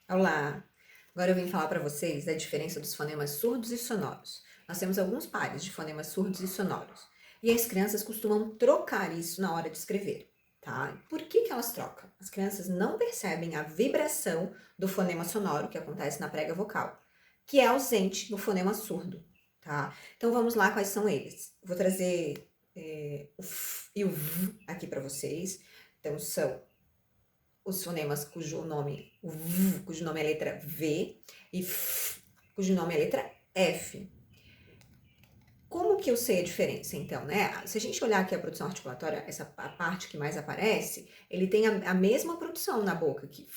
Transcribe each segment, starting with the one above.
Olá! Agora eu vim falar para vocês da diferença dos fonemas surdos e sonoros. Nós temos alguns pares de fonemas surdos e sonoros. E as crianças costumam trocar isso na hora de escrever, tá? Por que elas trocam? As crianças não percebem a vibração do fonema sonoro que acontece na prega vocal, que é ausente no fonema surdo, tá? Então vamos lá, quais são eles? Vou trazer o F e o V aqui para vocês. Então são os fonemas cujo nome, o V, cujo nome é letra V, e F, cujo nome é letra F. Como que eu sei a diferença, então, né? Se a gente olhar aqui a produção articulatória, a parte que mais aparece, ele tem a mesma produção na boca aqui.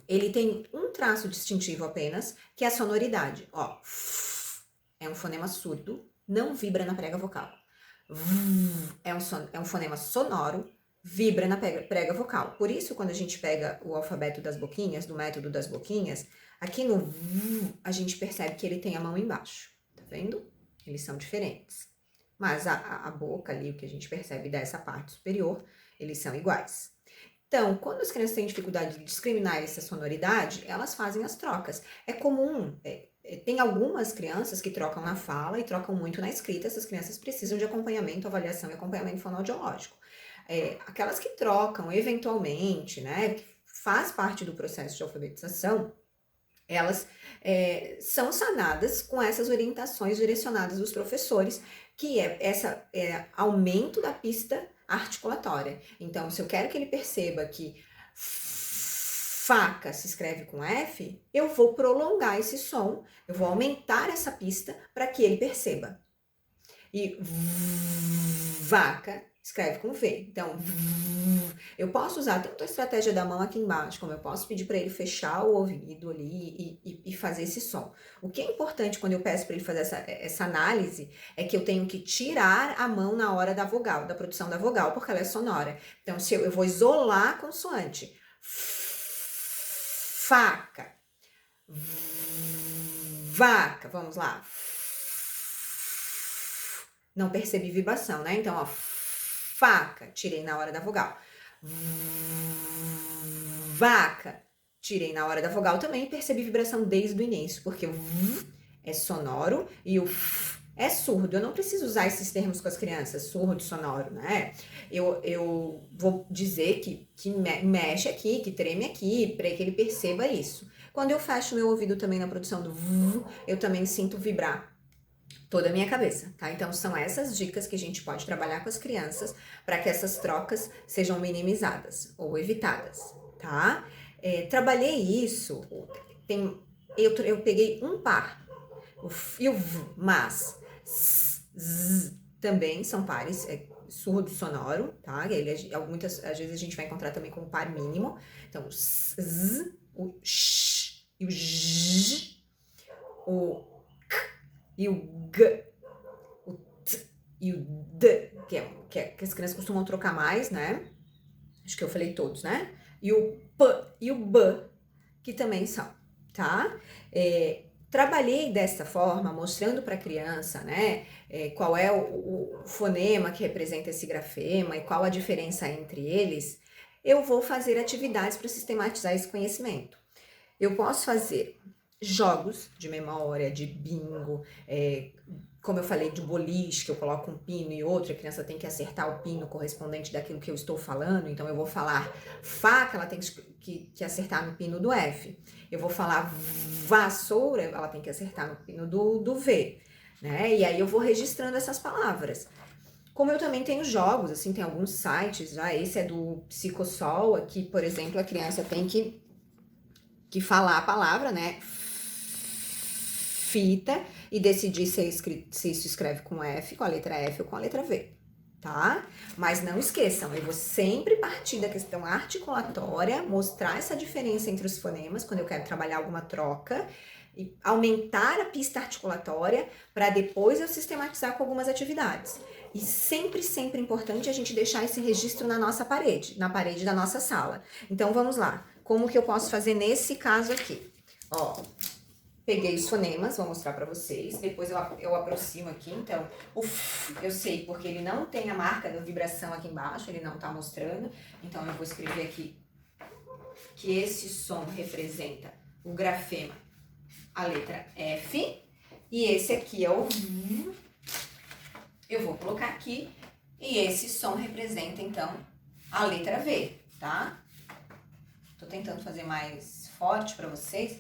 Ele tem um traço distintivo apenas, que é a sonoridade. Ó, é um fonema surdo, não vibra na prega vocal. É um fonema sonoro, vibra na prega vocal. Por isso, quando a gente pega o alfabeto das boquinhas, do método das boquinhas, aqui no V, a gente percebe que ele tem a mão embaixo, tá vendo? Eles são diferentes. Mas a boca ali, o que a gente percebe dessa parte superior, eles são iguais. Então, quando as crianças têm dificuldade de discriminar essa sonoridade, elas fazem as trocas. É comum, tem algumas crianças que trocam na fala e trocam muito na escrita. Essas crianças precisam de acompanhamento, avaliação e acompanhamento fonoaudiológico. Aquelas que trocam eventualmente, né, que faz parte do processo de alfabetização, elas são sanadas com essas orientações direcionadas dos professores, que é aumento da pista articulatória. Então, se eu quero que ele perceba que faca se escreve com F, eu vou prolongar esse som, eu vou aumentar essa pista para que ele perceba. E vaca escreve com V. Então, eu posso usar tanto a estratégia da mão aqui embaixo, como eu posso pedir para ele fechar o ouvido ali e fazer esse som. O que é importante quando eu peço para ele fazer essa análise é que eu tenho que tirar a mão na hora da vogal, da produção da vogal, porque ela é sonora. Então, se eu vou isolar a consoante. Faca. Vaca. Vamos lá. Não percebi vibração, né? Então, ó, faca, tirei na hora da vogal. Vaca, tirei na hora da vogal também e percebi vibração desde o início, porque o V é sonoro e o F é surdo. Eu não preciso usar esses termos com as crianças, surdo, sonoro, né? Eu vou dizer que mexe aqui, que treme aqui, para que ele perceba isso. Quando eu fecho meu ouvido também na produção do V, eu também sinto vibrar toda a minha cabeça, tá? Então são essas dicas que a gente pode trabalhar com as crianças para que essas trocas sejam minimizadas ou evitadas, tá? Trabalhei isso, eu peguei um par, o F e o V, mas Z também são pares, surdo sonoro, tá? Muitas às vezes a gente vai encontrar também com um par mínimo. Então, o Z, o Sh e o J, o e o G, o T e o D, que as crianças costumam trocar mais, né? Acho que eu falei todos, né? E o P e o B, que também são, tá? Trabalhei dessa forma, mostrando para a criança, né, qual é o fonema que representa esse grafema e qual a diferença entre eles. Eu vou fazer atividades para sistematizar esse conhecimento. Eu posso fazer jogos de memória, de bingo, como eu falei, de boliche, que eu coloco um pino e outro, a criança tem que acertar o pino correspondente daquilo que eu estou falando, então eu vou falar faca, ela tem que acertar no pino do F. Eu vou falar vassoura, ela tem que acertar no pino do V, né? E aí eu vou registrando essas palavras. Como eu também tenho jogos, assim, tem alguns sites, já esse é do Psicossol, aqui, por exemplo, a criança tem que falar a palavra, né? Fita, e decidir se isso escreve com F, com a letra F ou com a letra V, tá? Mas não esqueçam, eu vou sempre partir da questão articulatória, mostrar essa diferença entre os fonemas, quando eu quero trabalhar alguma troca, e aumentar a pista articulatória, para depois eu sistematizar com algumas atividades. E sempre, sempre importante a gente deixar esse registro na nossa parede, na parede da nossa sala. Então, vamos lá. Como que eu posso fazer nesse caso aqui? Ó, peguei os fonemas, vou mostrar pra vocês. Depois eu aproximo aqui. Então, o F, eu sei porque ele não tem a marca da vibração aqui embaixo, ele não tá mostrando. Então, eu vou escrever aqui que esse som representa o grafema, a letra F, e esse aqui é o V. Eu vou colocar aqui, e esse som representa, então, a letra V, tá? Tô tentando fazer mais forte para vocês.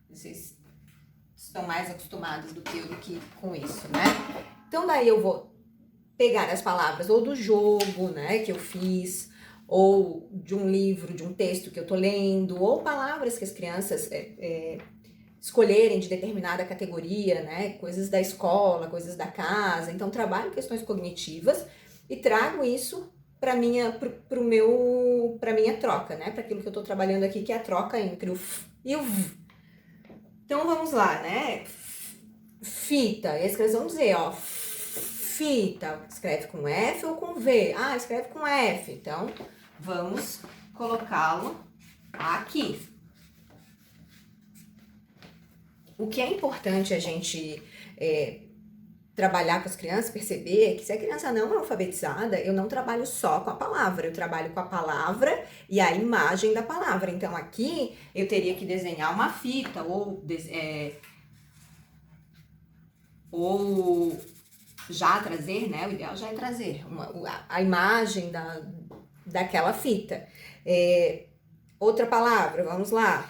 Vocês estão mais acostumados do que eu com isso, né? Então, daí eu vou pegar as palavras ou do jogo, né, que eu fiz, ou de um livro, de um texto que eu tô lendo, ou palavras que as crianças escolherem de determinada categoria, né, coisas da escola, coisas da casa. Então, trabalho questões cognitivas e trago isso para minha troca, né, para aquilo que eu tô trabalhando aqui, que é a troca entre o F e o V. Então, vamos lá, né, fita, e as crianças vão dizer, ó, fita, escreve com F ou com V? Ah, escreve com F. Então, vamos colocá-lo aqui. O que é importante a gente trabalhar com as crianças, perceber é que se a criança não é alfabetizada, eu não trabalho só com a palavra, eu trabalho com a palavra e a imagem da palavra. Então, aqui, eu teria que desenhar uma fita ou já trazer, né? O ideal já é trazer a imagem daquela fita. Outra palavra, vamos lá.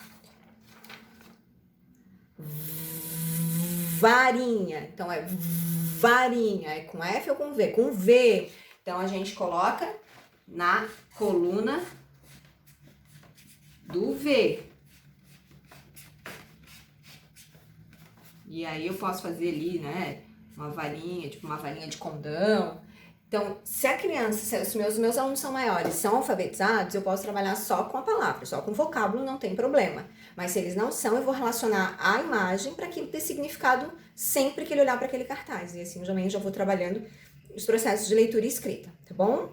Varinha. Então, é varinha. É com F ou com V? Com V. Então, a gente coloca na coluna do V. E aí, eu posso fazer ali, né? Uma varinha, tipo uma varinha de condão. Então, se a criança, se os meus alunos são maiores, são alfabetizados, eu posso trabalhar só com a palavra, só com o vocábulo, não tem problema. Mas se eles não são, eu vou relacionar a imagem para aquilo ter significado sempre que ele olhar para aquele cartaz. E assim, eu já vou trabalhando os processos de leitura e escrita, tá bom?